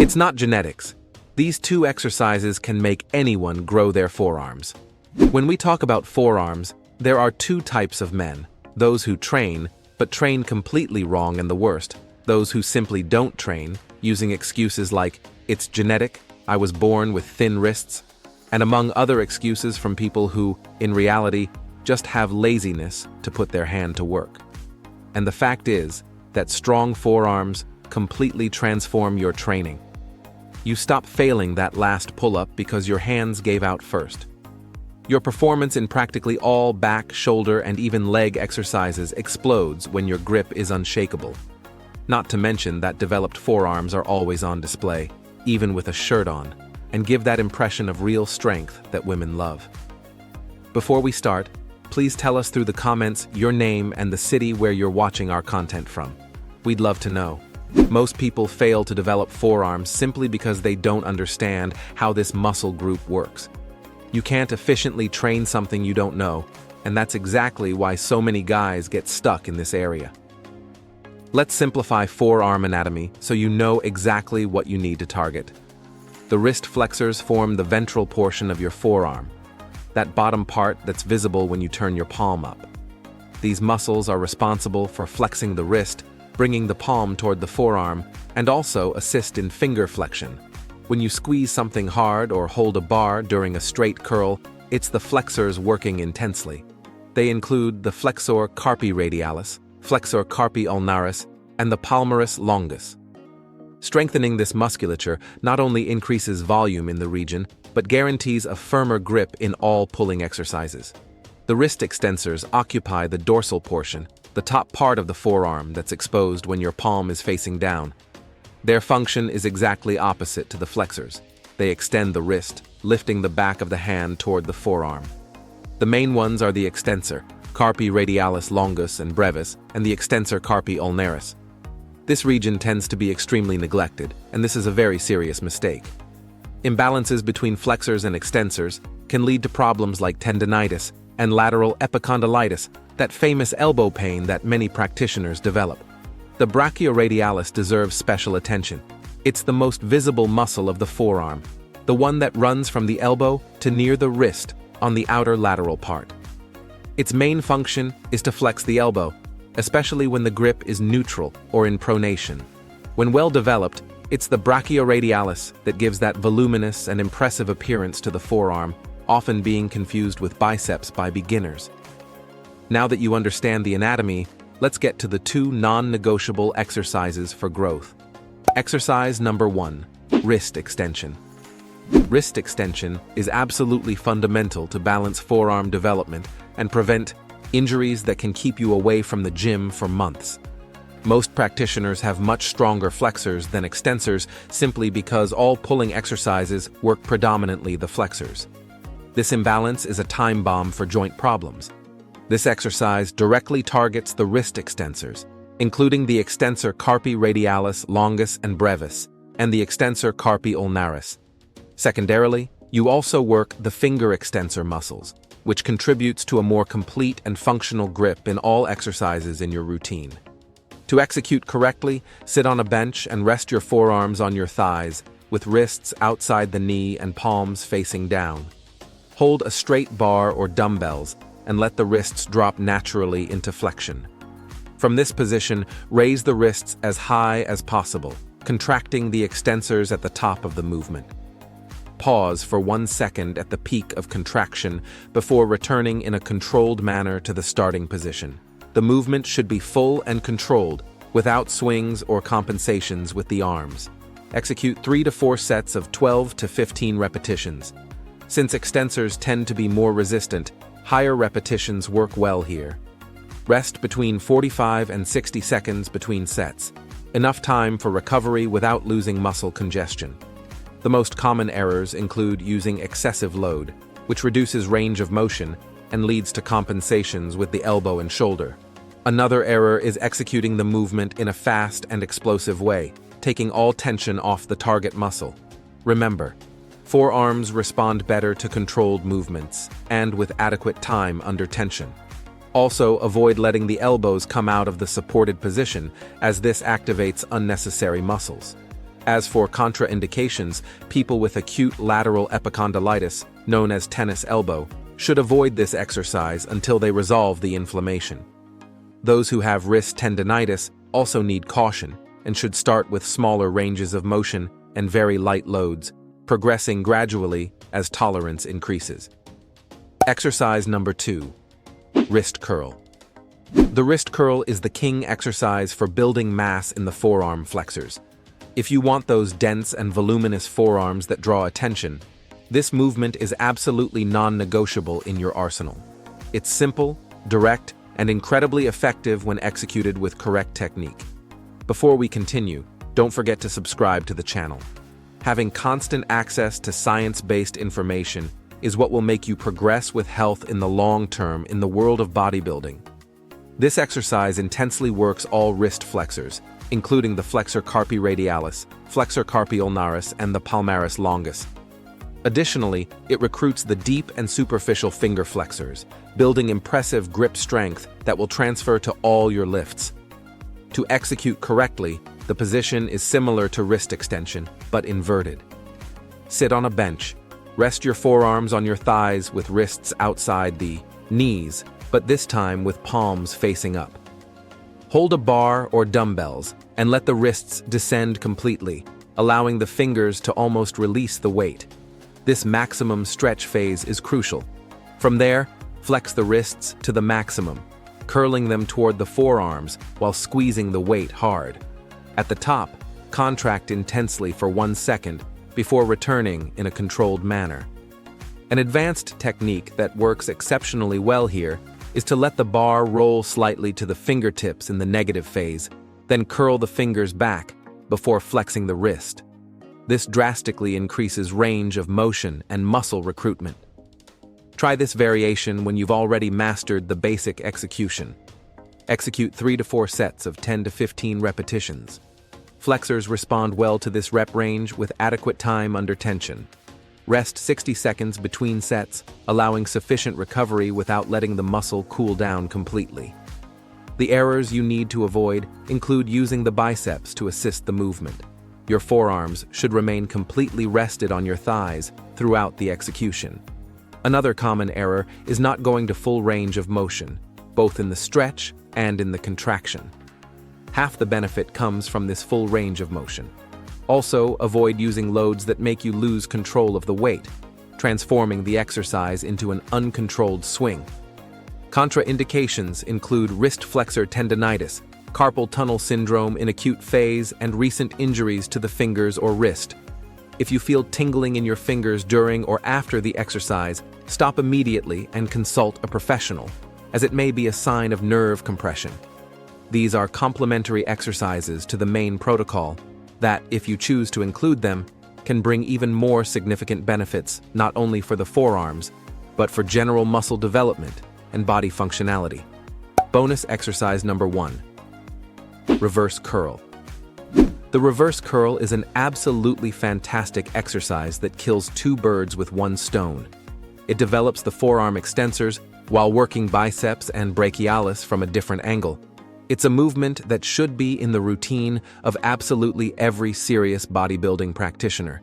It's not genetics. These two exercises can make anyone grow their forearms. When we talk about forearms, there are two types of men: those who train, but train completely wrong and the worst; those who simply don't train, using excuses like, "It's genetic, I was born with thin wrists," and among other excuses from people who, in reality, just have laziness to put their hand to work. And the fact is that strong forearms completely transform your training. You stop failing that last pull-up because your hands gave out first. Your performance in practically all back, shoulder, and even leg exercises explodes when your grip is unshakable. Not to mention that developed forearms are always on display, even with a shirt on, and give that impression of real strength that women love. Before we start, please tell us through the comments your name and the city where you're watching our content from. We'd love to know. Most people fail to develop forearms simply because they don't understand how this muscle group works. You can't efficiently train something you don't know, and that's exactly why so many guys get stuck in this area. Let's simplify forearm anatomy so you know exactly what you need to target. The wrist flexors form the ventral portion of your forearm, that bottom part that's visible when you turn your palm up. These muscles are responsible for flexing the wrist, bringing the palm toward the forearm, and also assist in finger flexion. When you squeeze something hard or hold a bar during a straight curl, it's the flexors working intensely. They include the flexor carpi radialis, flexor carpi ulnaris, and the palmaris longus. Strengthening this musculature not only increases volume in the region, but guarantees a firmer grip in all pulling exercises. The wrist extensors occupy the dorsal portion, the top part of the forearm that's exposed when your palm is facing down. Their function is exactly opposite to the flexors. They extend the wrist, lifting the back of the hand toward the forearm. The main ones are the extensor, carpi radialis longus and brevis, and the extensor carpi ulnaris. This region tends to be extremely neglected, and this is a very serious mistake. Imbalances between flexors and extensors can lead to problems like tendinitis and lateral epicondylitis, that famous elbow pain that many practitioners develop. The brachioradialis deserves special attention. It's the most visible muscle of the forearm, the one that runs from the elbow to near the wrist on the outer lateral part. Its main function is to flex the elbow, especially when the grip is neutral or in pronation. When well developed, it's the brachioradialis that gives that voluminous and impressive appearance to the forearm, often being confused with biceps by beginners. Now that you understand the anatomy, let's get to the two non-negotiable exercises for growth. Exercise number 1, wrist extension. Wrist extension is absolutely fundamental to balance forearm development and prevent injuries that can keep you away from the gym for months. Most practitioners have much stronger flexors than extensors simply because all pulling exercises work predominantly the flexors. This imbalance is a time bomb for joint problems. This exercise directly targets the wrist extensors, including the extensor carpi radialis longus and brevis, and the extensor carpi ulnaris. Secondarily, you also work the finger extensor muscles, which contributes to a more complete and functional grip in all exercises in your routine. To execute correctly, sit on a bench and rest your forearms on your thighs, with wrists outside the knee and palms facing down. Hold a straight bar or dumbbells and let the wrists drop naturally into flexion. From this position, raise the wrists as high as possible, contracting the extensors at the top of the movement. Pause for 1 second at the peak of contraction before returning in a controlled manner to the starting position. The movement should be full and controlled, without swings or compensations with the arms. Execute 3 to 4 sets of 12 to 15 repetitions. Since extensors tend to be more resistant, higher repetitions work well here. Rest between 45 and 60 seconds between sets, enough time for recovery without losing muscle congestion. The most common errors include using excessive load, which reduces range of motion and leads to compensations with the elbow and shoulder. Another error is executing the movement in a fast and explosive way, taking all tension off the target muscle. Remember, forearms respond better to controlled movements and with adequate time under tension. Also, avoid letting the elbows come out of the supported position, as this activates unnecessary muscles. As for contraindications, people with acute lateral epicondylitis, known as tennis elbow, should avoid this exercise until they resolve the inflammation. Those who have wrist tendinitis also need caution and should start with smaller ranges of motion and very light loads, progressing gradually as tolerance increases. Exercise number 2. Wrist curl. The wrist curl is the king exercise for building mass in the forearm flexors. If you want those dense and voluminous forearms that draw attention, this movement is absolutely non-negotiable in your arsenal. It's simple, direct, and incredibly effective when executed with correct technique. Before we continue, don't forget to subscribe to the channel. Having constant access to science-based information is what will make you progress with health in the long term in the world of bodybuilding. This exercise intensely works all wrist flexors, including the flexor carpi radialis, flexor carpi ulnaris, and the palmaris longus. Additionally, it recruits the deep and superficial finger flexors, building impressive grip strength that will transfer to all your lifts. To execute correctly, the position is similar to wrist extension, but inverted. Sit on a bench. Rest your forearms on your thighs with wrists outside the knees, but this time with palms facing up. Hold a bar or dumbbells and let the wrists descend completely, allowing the fingers to almost release the weight. This maximum stretch phase is crucial. From there, flex the wrists to the maximum, curling them toward the forearms while squeezing the weight hard. At the top, contract intensely for 1 second before returning in a controlled manner. An advanced technique that works exceptionally well here is to let the bar roll slightly to the fingertips in the negative phase, then curl the fingers back before flexing the wrist. This drastically increases range of motion and muscle recruitment. Try this variation when you've already mastered the basic execution. Execute 3 to 4 sets of 10 to 15 repetitions. Flexors respond well to this rep range with adequate time under tension. Rest 60 seconds between sets, allowing sufficient recovery without letting the muscle cool down completely. The errors you need to avoid include using the biceps to assist the movement. Your forearms should remain completely rested on your thighs throughout the execution. Another common error is not going to full range of motion, both in the stretch and in the contraction. Half the benefit comes from this full range of motion. Also, avoid using loads that make you lose control of the weight, transforming the exercise into an uncontrolled swing. Contraindications include wrist flexor tendinitis, carpal tunnel syndrome in acute phase, and recent injuries to the fingers or wrist. If you feel tingling in your fingers during or after the exercise, stop immediately and consult a professional, as it may be a sign of nerve compression. These are complementary exercises to the main protocol that, if you choose to include them, can bring even more significant benefits not only for the forearms, but for general muscle development and body functionality. Bonus exercise number 1. Reverse curl. The reverse curl is an absolutely fantastic exercise that kills 2 birds with 1 stone. It develops the forearm extensors while working biceps and brachialis from a different angle. It's a movement that should be in the routine of absolutely every serious bodybuilding practitioner.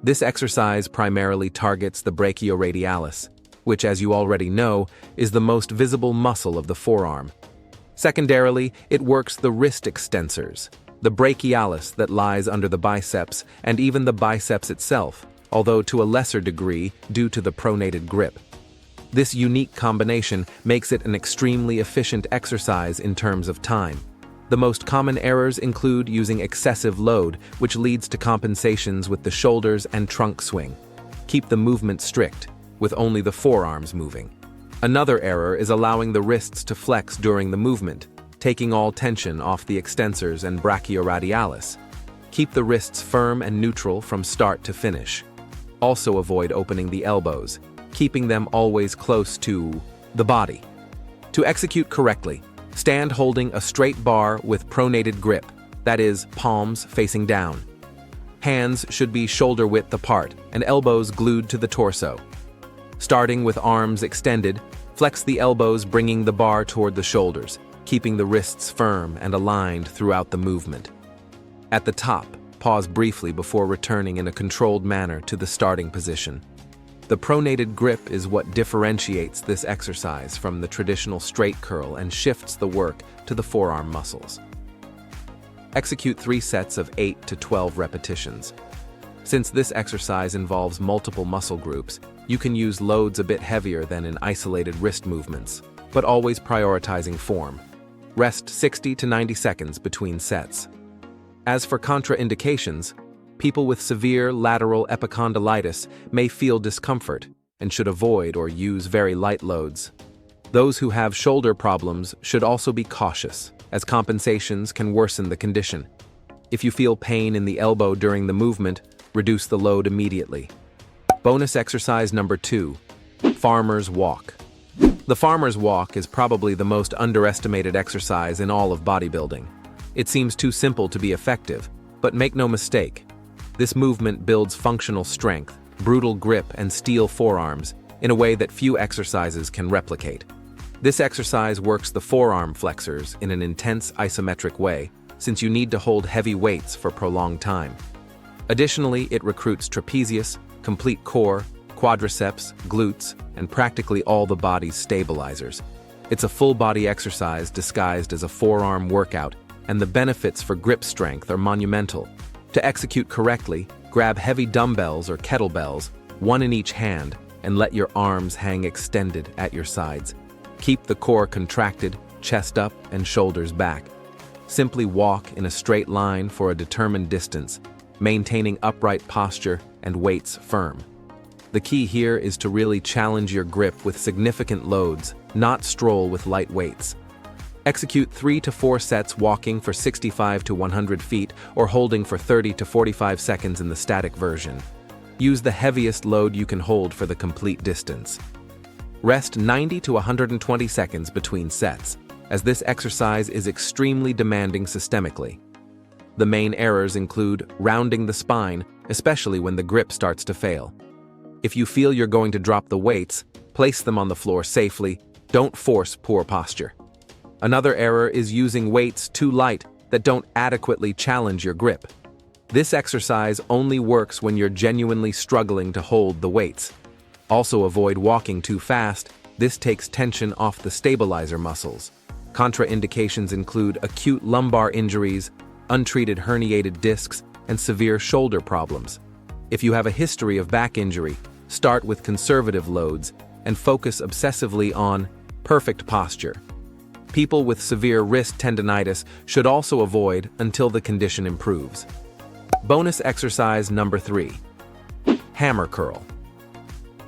This exercise primarily targets the brachioradialis, which, as you already know, is the most visible muscle of the forearm. Secondarily, it works the wrist extensors, the brachialis that lies under the biceps, and even the biceps itself, although to a lesser degree due to the pronated grip. This unique combination makes it an extremely efficient exercise in terms of time. The most common errors include using excessive load, which leads to compensations with the shoulders and trunk swing. Keep the movement strict, with only the forearms moving. Another error is allowing the wrists to flex during the movement, taking all tension off the extensors and brachioradialis. Keep the wrists firm and neutral from start to finish. Also avoid opening the elbows, keeping them always close to the body. To execute correctly, stand holding a straight bar with pronated grip, that is, palms facing down. Hands should be shoulder width apart and elbows glued to the torso. Starting with arms extended, flex the elbows, bringing the bar toward the shoulders, keeping the wrists firm and aligned throughout the movement. At the top, Pause briefly before returning in a controlled manner to the starting position. The pronated grip is what differentiates this exercise from the traditional straight curl and shifts the work to the forearm muscles. Execute 3 sets of 8 to 12 repetitions. Since this exercise involves multiple muscle groups, you can use loads a bit heavier than in isolated wrist movements, but always prioritizing form. Rest 60 to 90 seconds between sets. As for contraindications, people with severe lateral epicondylitis may feel discomfort and should avoid or use very light loads. Those who have shoulder problems should also be cautious, as compensations can worsen the condition. If you feel pain in the elbow during the movement, reduce the load immediately. Bonus exercise number 2, Farmer's Walk. The Farmer's Walk is probably the most underestimated exercise in all of bodybuilding. It seems too simple to be effective, but make no mistake, this movement builds functional strength, brutal grip, and steel forearms in a way that few exercises can replicate. This exercise works the forearm flexors in an intense isometric way, since you need to hold heavy weights for prolonged time. Additionally, it recruits trapezius, complete core, quadriceps, glutes, and practically all the body's stabilizers. It's a full-body exercise disguised as a forearm workout, and the benefits for grip strength are monumental. To execute correctly, grab heavy dumbbells or kettlebells, one in each hand, and let your arms hang extended at your sides. Keep the core contracted, chest up, and shoulders back. Simply walk in a straight line for a determined distance, maintaining upright posture and weights firm. The key here is to really challenge your grip with significant loads, not stroll with light weights. Execute 3 to 4 sets walking for 65 to 100 feet or holding for 30 to 45 seconds in the static version. Use the heaviest load you can hold for the complete distance. Rest 90 to 120 seconds between sets, as this exercise is extremely demanding systemically. The main errors include rounding the spine, especially when the grip starts to fail. If you feel you're going to drop the weights, place them on the floor safely. Don't force poor posture. Another error is using weights too light that don't adequately challenge your grip. This exercise only works when you're genuinely struggling to hold the weights. Also avoid walking too fast. This takes tension off the stabilizer muscles. Contraindications include acute lumbar injuries, untreated herniated discs, and severe shoulder problems. If you have a history of back injury, start with conservative loads and focus obsessively on perfect posture. People with severe wrist tendinitis should also avoid until the condition improves. Bonus exercise number 3, Hammer Curl.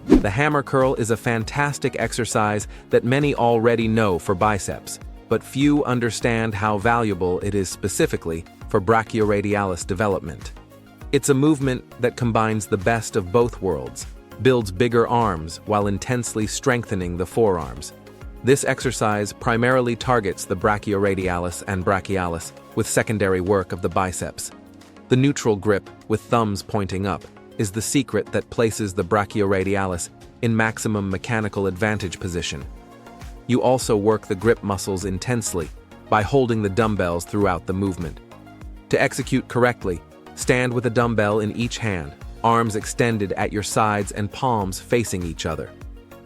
The hammer curl is a fantastic exercise that many already know for biceps, but few understand how valuable it is specifically for brachioradialis development. It's a movement that combines the best of both worlds, builds bigger arms while intensely strengthening the forearms. This exercise primarily targets the brachioradialis and brachialis with secondary work of the biceps. The neutral grip, with thumbs pointing up, is the secret that places the brachioradialis in maximum mechanical advantage position. You also work the grip muscles intensely by holding the dumbbells throughout the movement. To execute correctly, stand with a dumbbell in each hand, arms extended at your sides and palms facing each other.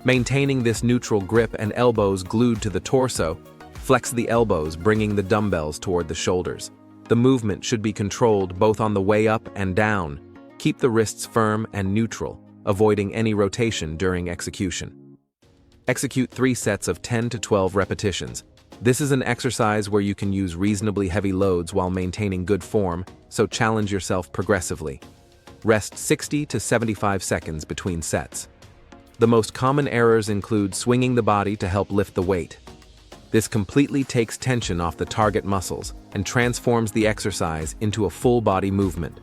Maintaining this neutral grip and elbows glued to the torso, flex the elbows, bringing the dumbbells toward the shoulders. The movement should be controlled both on the way up and down. Keep the wrists firm and neutral, avoiding any rotation during execution. Execute 3 sets of 10 to 12 repetitions. This is an exercise where you can use reasonably heavy loads while maintaining good form, so challenge yourself progressively. Rest 60 to 75 seconds between sets. The most common errors include swinging the body to help lift the weight. This completely takes tension off the target muscles and transforms the exercise into a full-body movement.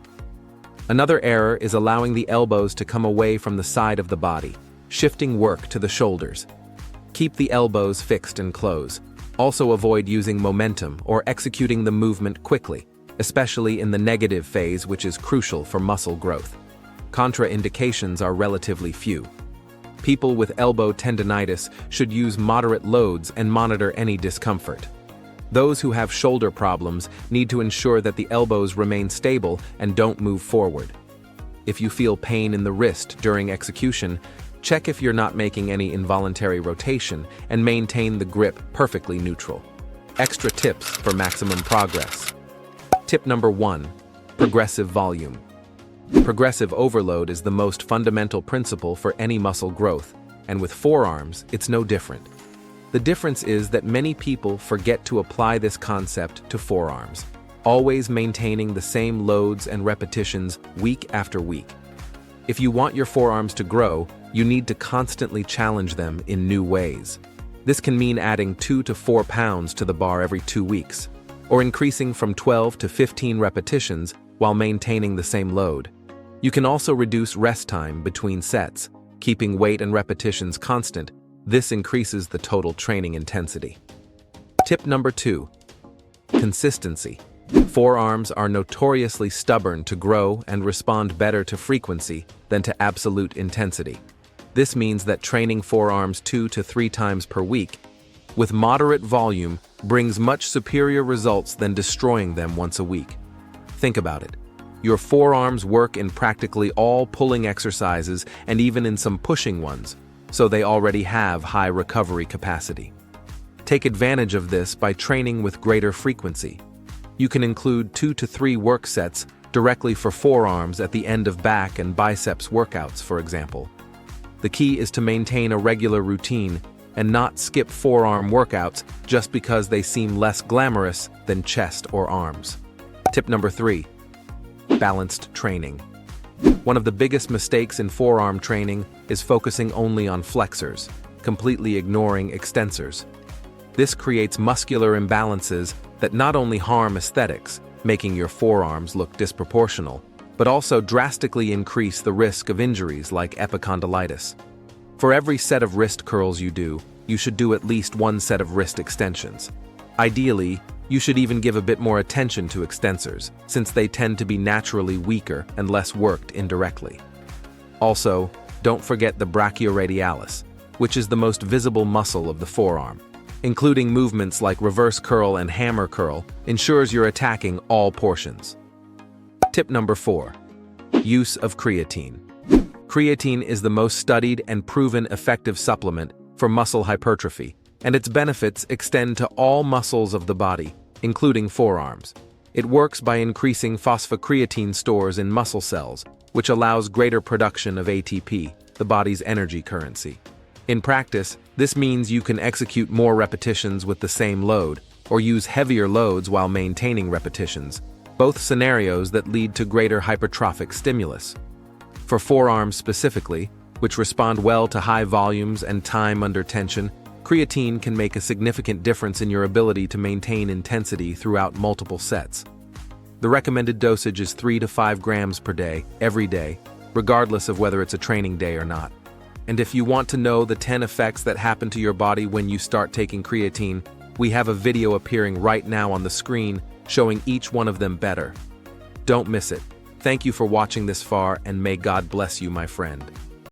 Another error is allowing the elbows to come away from the side of the body, shifting work to the shoulders. Keep the elbows fixed and close. Also avoid using momentum or executing the movement quickly, especially in the negative phase, which is crucial for muscle growth. Contraindications are relatively few. People with elbow tendinitis should use moderate loads and monitor any discomfort. Those who have shoulder problems need to ensure that the elbows remain stable and don't move forward. If you feel pain in the wrist during execution, check if you're not making any involuntary rotation and maintain the grip perfectly neutral. Extra tips for maximum progress. Tip number 1. Progressive volume. Progressive overload is the most fundamental principle for any muscle growth, and with forearms, it's no different. The difference is that many people forget to apply this concept to forearms, always maintaining the same loads and repetitions week after week. If you want your forearms to grow, you need to constantly challenge them in new ways. This can mean adding 2 to 4 pounds to the bar every 2 weeks, or increasing from 12 to 15 repetitions while maintaining the same load. You can also reduce rest time between sets, keeping weight and repetitions constant. This increases the total training intensity. Tip number 2. Consistency. Forearms are notoriously stubborn to grow and respond better to frequency than to absolute intensity. This means that training forearms 2 to 3 times per week with moderate volume brings much superior results than destroying them once a week. Think about it. Your forearms work in practically all pulling exercises and even in some pushing ones, so they already have high recovery capacity. Take advantage of this by training with greater frequency. You can include 2 to 3 work sets directly for forearms at the end of back and biceps workouts, for example. The key is to maintain a regular routine and not skip forearm workouts just because they seem less glamorous than chest or arms. Tip number 3. Balanced training. One of the biggest mistakes in forearm training is focusing only on flexors, completely ignoring extensors. This creates muscular imbalances that not only harm aesthetics, making your forearms look disproportional, but also drastically increase the risk of injuries like epicondylitis. For every set of wrist curls you do, you should do at least 1 set of wrist extensions. Ideally, you should even give a bit more attention to extensors, since they tend to be naturally weaker and less worked indirectly. Also, don't forget the brachioradialis, which is the most visible muscle of the forearm. Including movements like reverse curl and hammer curl ensures you're attacking all portions. Tip number 4. Use of creatine. Creatine is the most studied and proven effective supplement for muscle hypertrophy, and its benefits extend to all muscles of the body, including forearms. It works by increasing phosphocreatine stores in muscle cells, which allows greater production of ATP, the body's energy currency. In practice, this means you can execute more repetitions with the same load, or use heavier loads while maintaining repetitions, both scenarios that lead to greater hypertrophic stimulus. For forearms specifically, which respond well to high volumes and time under tension, creatine can make a significant difference in your ability to maintain intensity throughout multiple sets. The recommended dosage is 3 to 5 grams per day, every day, regardless of whether it's a training day or not. And if you want to know the 10 effects that happen to your body when you start taking creatine, we have a video appearing right now on the screen showing each one of them better. Don't miss it. Thank you for watching this far, and may God bless you, my friend.